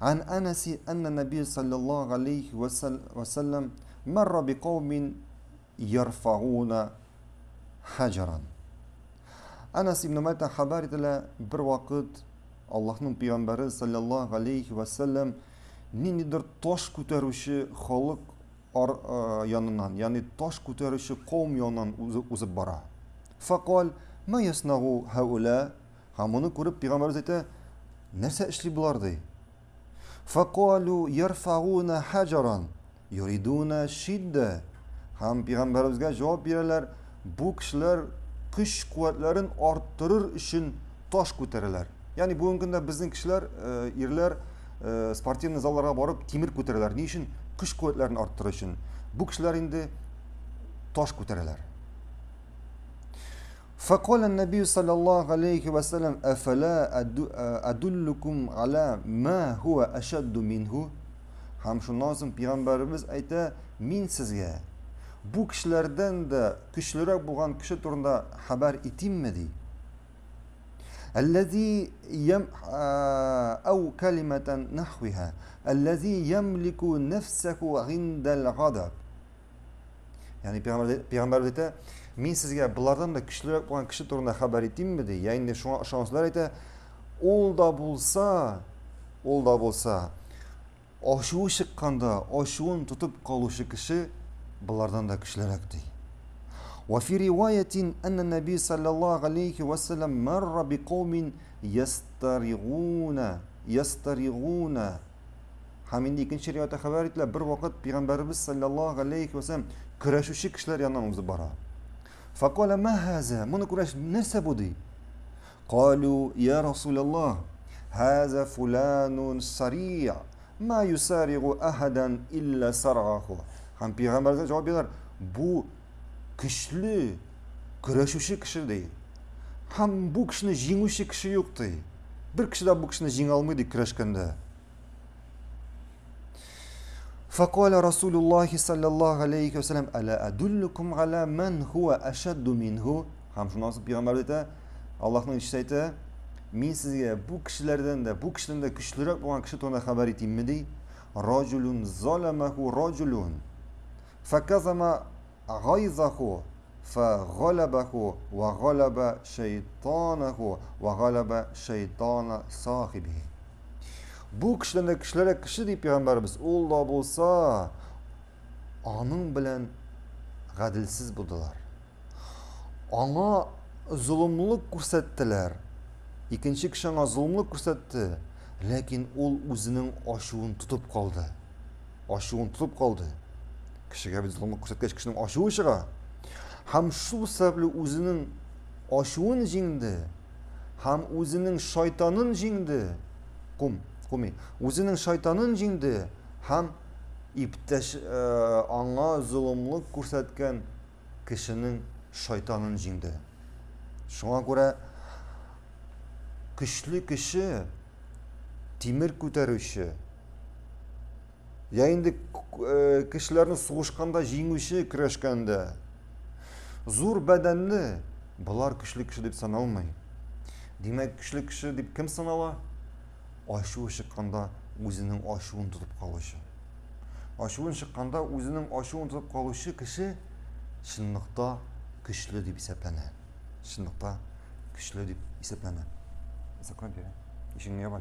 عن أنس أن النبي صلى الله عليه وسلم مر بقوم يرفعون حجرا. Anas ibn Malik haber ediler bir vakit Allah'ın Peygamberi sallallahu aleyhi ve sellem ninedir taş ko'taruvchi xalq yanından, yani taş ko'taruvchi qavm yanından uzib bora. Faqal ma yasnahu haula? Hamını ko'rib Peygamberimiz aytdi, narsa ishli bular dey. Faqalu yarfa'una hajaran yuriduna shidda. Ham Peygamberimizga javob berdilar, bu kishilar kuch quvvatlarini orttirir uchun tosh ko'taralar. Ya'ni bugungi kunda bizning kishilar, erlar sportivniy zallarga borib temir ko'taralar. Ne uchun? Kuch quvvatlarini orttirish uchun. Bu kishilar endi tosh ko'taralar. فقال النبي صلى الله عليه وسلم أفلا أدلكم على ما هو أشد منه. Ham shundan so'ng Peygamberimiz aytdi, men sizga bu kishilardan da kuchliroq bo'lgan kishi turida xabar etingmi deydi. الذي أو كلمة نحوها الذي يملك نفسه عند الغضب. Yani Peygamberimiz aytdi, men sizga bulardan da kuchliroq bo'lgan kishi turida xabar etingmi deydi. Ya'ni shunga ishonsizlar aytdi, ol da bo'lsa oshuvi chiqqanda oshuvini tutib qoluvchi kishi bulardan da kuchliroq deydi. وفي رواية أن النبي صلى الله عليه وسلم مر بقوم يسترغون. Hamindi ikinci rivayette haber ettiler. Bir vakit Peygamberimiz sallallahu aleyhi ve sellem kurashuvchi kishilar yanından uzib bora. فقال ما هذا? Bunu kurash narsa bu deydi. قالوا يا رسول الله هذا فلان سريع ما يسارع أحدا إلا سرعه. Ham Peygamberimiz cevap veriyorlar. Bu kuchli kurashuvchi kishi deydi. Ham bu kishini jenguvchi kishi yo'q deydi. Bir kishi da bu kishini jenga olmaydi kurashganda. فقال رسول الله صلى الله عليه وسلم ألا أدلكم على من هو أشد منه. Ham shundan so'ng Peygamber aytdi, Allohning elchisi aytdi, men sizga bu kishilardan da kuchliroq bo'lgan kishi to'g'risida xabar etingmi deydi. Rajulun zalamahu rajulun fakazama g'ayzahu fag'alabahu va g'alaba shaytanahu va g'alaba shaytana sohibihi. Bu kishilardan kuchliroq kishi deydi Peygamberimiz, u da bo'lsa onun bilan g'adilsiz bo'ldilar. Ona zulmlik ko'rsatdilar. İkinci kishi ona zulmlik ko'rsatdi, lekin u o'zining oshuvini tutib qoldi. Kishiga biz zulmlik ko'rsatgach kishining oshuvi chiqa. Ham shu sababli o'zining oshuvini jengdi, ham o'zining shaytonini jengdi. O'zining shaytonini jengdi, ham ona zulmlik ko'rsatgan kishining shaytonini jengdi. Shunga ko'ra kuchli kishi temir ko'taruvchi, ya'ni kishilarni sug'ishganda jenguvchi, kurashganda zo'r badanli bular kuchli kishi deb sanalmaydi. Demak, kuchli kishi deb kim sanaladi? Oshuvi chiqqanda o'zining oshuvini tutib qolishi. Oshuvi chiqqanda o'zining oshuvini tutib qolishi kishi shinliqda kuchli deb hisoblanadi. Shinliqda kuchli deb hisoblanadi. Zakon bering. Ishingni yop.